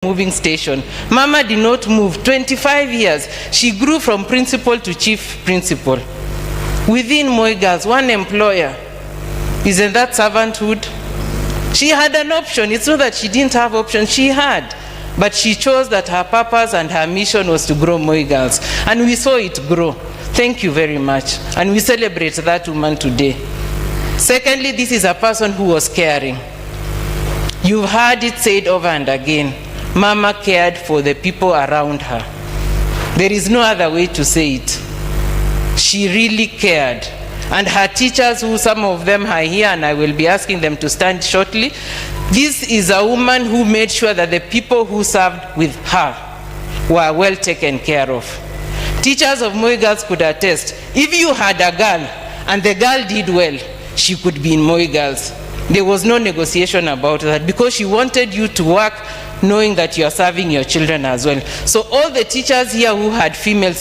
moving station. Mama did not move. 25 years. She grew from principal to chief principal. Within Moi Girls, one employer. Isn't that servanthood? She had an option. It's not that she didn't have options. She had. But she chose that her purpose and her mission was to grow Moi Girls. And we saw it grow. Thank you very much. And we celebrate that woman today. Secondly, this is a person who was caring. You've heard it said over and again. Mama cared for the people around her. There is no other way to say it. She really cared. And her teachers, who some of them are here, and I will be asking them to stand shortly, this is a woman who made sure that the people who served with her were well taken care of. Teachers of Moi Girls could attest, if you had a girl and the girl did well, she could be in Moi Girls. There was no negotiation about that because she wanted you to work knowing that you are serving your children as well. So all the teachers here who had female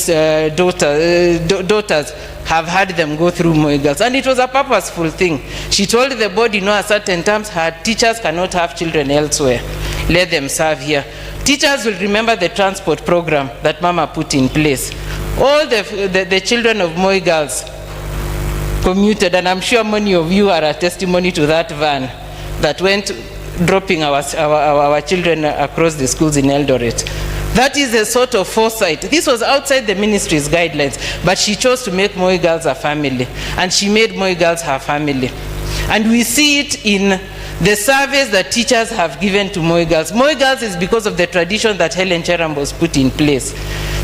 daughters have had them go through Moi Girls. And it was a purposeful thing. She told the board, at certain times, her teachers cannot have children elsewhere. Let them serve here. Teachers will remember the transport program that Mama put in place. All the children of Moi Girls commuted, and I'm sure many of you are a testimony to that van that went dropping our children across the schools in Eldoret. That is a sort of foresight. This was outside the ministry's guidelines, but she chose to make Moi Girls a family, and she made Moi Girls her family. And we see it in the service that teachers have given to Moi Girls. Moi Girls is because of the tradition that Hellen Cheramboss put in place.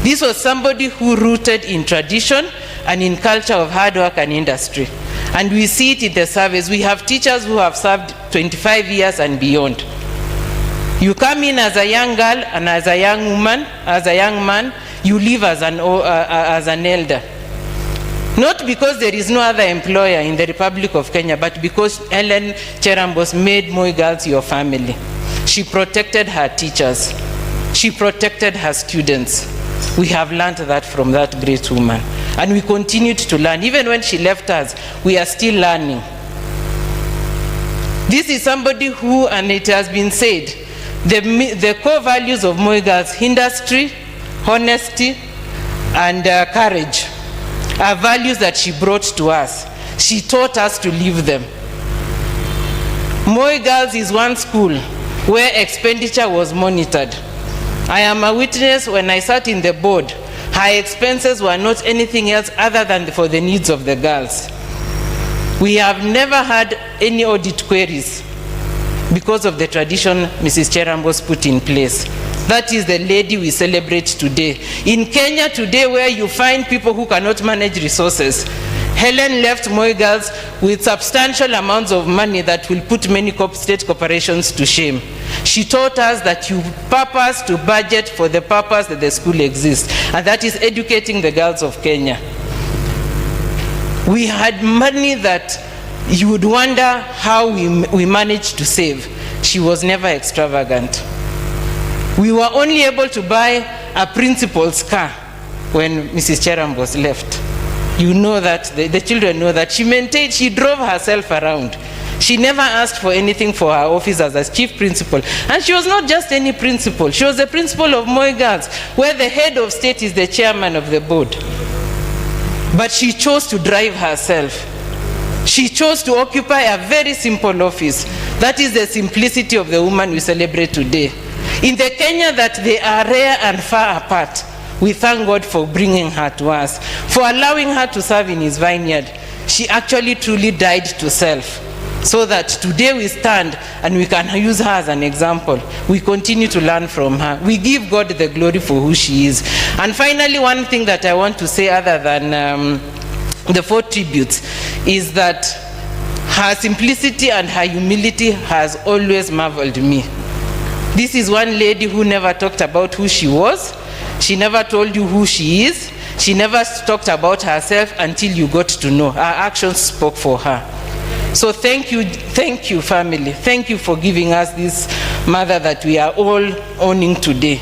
This was somebody who rooted in tradition and in culture of hard work and industry. And we see it in the service. We have teachers who have served 25 years and beyond. You come in as a young girl and as a young woman, as a young man, you leave as an elder. Not because there is no other employer in the Republic of Kenya, but because Hellen Cheramboss made Moi Girls your family. She protected her teachers. She protected her students. We have learned that from that great woman. And we continued to learn. Even when she left us, we are still learning. This is somebody who, and it has been said, the core values of Moi Girls, industry, honesty, and courage, are values that she brought to us. She taught us to live them. Moi Girls is one school where expenditure was monitored. I am a witness. When I sat in the board, her expenses were not anything else other than for the needs of the girls. We have never had any audit queries because of the tradition Mrs. Cheramboss put in place. That is the lady we celebrate today. In Kenya today, where you find people who cannot manage resources, Hellen left Moi Girls with substantial amounts of money that will put many state corporations to shame. She taught us that you purpose to budget for the purpose that the school exists, and that is educating the girls of Kenya. We had money that you would wonder how we managed to save. She was never extravagant. We were only able to buy a principal's car when Mrs. Cheramboss left. You know that, the children know that. She drove herself around. She never asked for anything for her office as a chief principal. And she was not just any principal. She was the principal of Moi Girls, where the head of state is the chairman of the board. But she chose to drive herself. She chose to occupy a very simple office. That is the simplicity of the woman we celebrate today. In the Kenya that they are rare and far apart, we thank God for bringing her to us, for allowing her to serve in his vineyard. She actually truly died to self, so that today we stand and we can use her as an example. We continue to learn from her. We give God the glory for who she is. And finally, one thing that I want to say other than the 4 tributes is that her simplicity and her humility has always marveled me. This is one lady who never talked about who she was. She never told you who she is. She never talked about herself until you got to know. Her actions spoke for her. So thank you, family. Thank you for giving us this mother that we are all owning today.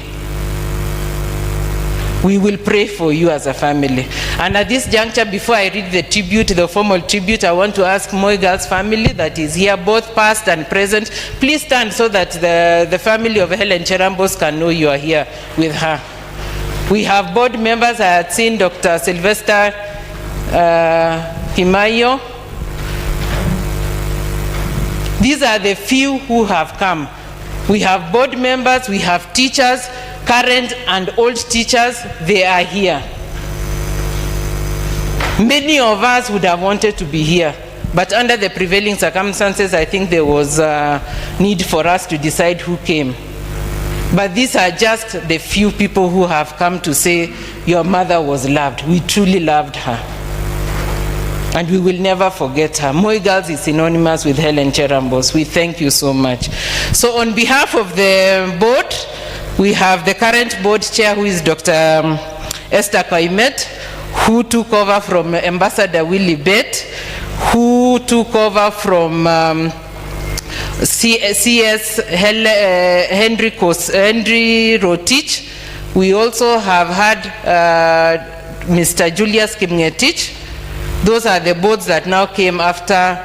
We will pray for you as a family. And at this juncture, before I read the tribute, the formal tribute, I want to ask Moi Girls family that is here, both past and present, please stand so that the family of Hellen Cheramboss can know you are here with her. We have board members. I had seen Dr. Sylvester Himayo. These are the few who have come. We have board members, we have teachers, current and old teachers, they are here. Many of us would have wanted to be here, but under the prevailing circumstances, I think there was a need for us to decide who came. But these are just the few people who have come to say, your mother was loved. We truly loved her. And we will never forget her. Moi Girls is synonymous with Hellen Cheramboss. We thank you so much. So on behalf of the board, we have the current board chair, who is Dr. Esther Kaimet, who took over from Ambassador Willie Bett, who took over from CS Henry Rotich. We also have had Mr. Julius Kimngetich. Those are the boards that now came after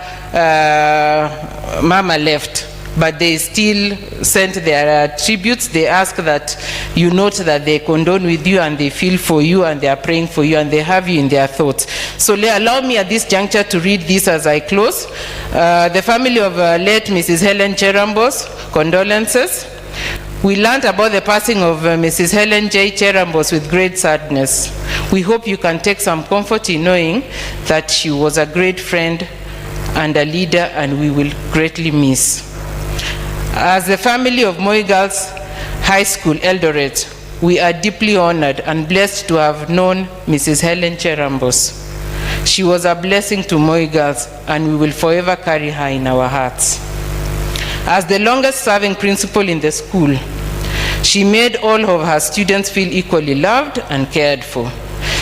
Mama left, but they still sent their tributes. They ask that you note that they condone with you and they feel for you and they are praying for you and they have you in their thoughts. So allow me at this juncture to read this as I close. The family of late Mrs. Hellen Cheramboss, condolences. We learned about the passing of Mrs. Hellen J. Cheramboss with great sadness. We hope you can take some comfort in knowing that she was a great friend and a leader, and we will greatly miss. As the family of Moi Girls High School, Eldoret, we are deeply honored and blessed to have known Mrs. Hellen Cheramboss. She was a blessing to Moi Girls, and we will forever carry her in our hearts. As the longest serving principal in the school, she made all of her students feel equally loved and cared for.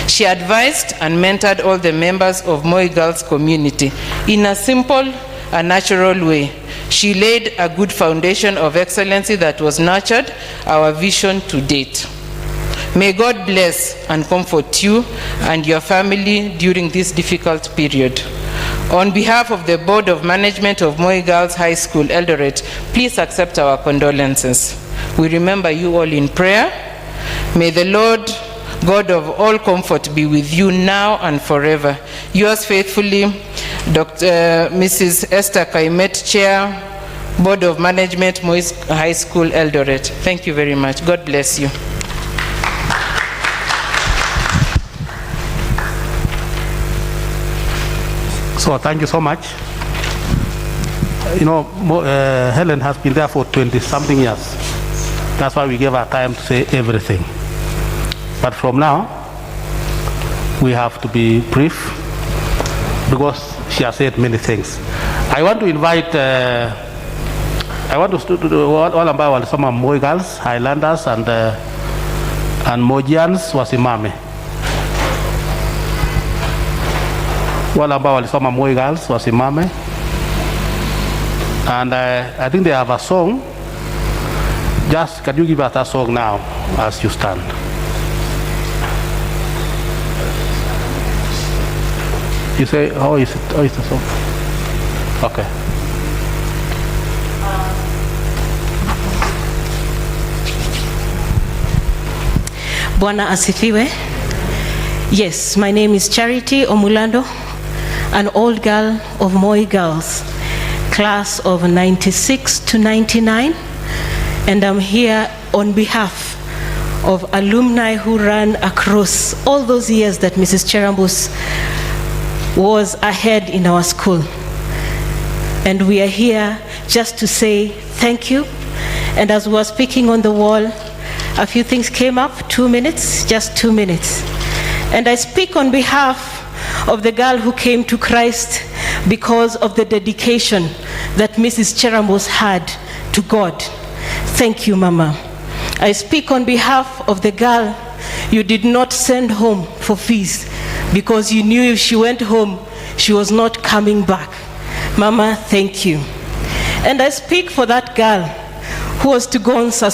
She advised and mentored all the members of Moi Girls community in a simple and natural way. She laid a good foundation of excellency that was nurtured our vision to date. May God bless and comfort you and your family during this difficult period. On behalf of the Board of Management of Moi Girls High School, Eldoret, please accept our condolences. We remember you all in prayer. May the Lord, God of all comfort, be with you now and forever. Yours faithfully, Mrs. Esther Kaimet, Chair, Board of Management, Moi High School, Eldoret. Thank you very much. God bless you. So thank you so much. You know, Hellen has been there for 20-something years. That's why we gave her time to say everything. But from now, we have to be brief because she has said many things. I want to invite, all about some of Moi Girls, Highlanders, and Mojians wasimame. Wale ambao walisoma Moi Girls wasimame. And I think they have a song. Just, can you give us that song now as you stand? You say, oh, is the song? Okay. Bwana asifiwe. Yes, my name is Charity Omulando, an old girl of Moi Girls, class of 96 to 99, and I'm here on behalf of alumni who ran across all those years that Mrs. Cheramboss was ahead in our school. And we are here just to say thank you. And as we were speaking on the wall, a few things came up, 2 minutes, just 2 minutes. And I speak on behalf of the girl who came to Christ because of the dedication that Mrs. Cheramboss had to God. Thank you, Mama. I speak on behalf of the girl you did not send home for fees because you knew if she went home, she was not coming back. Mama, thank you. And I speak for that girl who was to go on suspension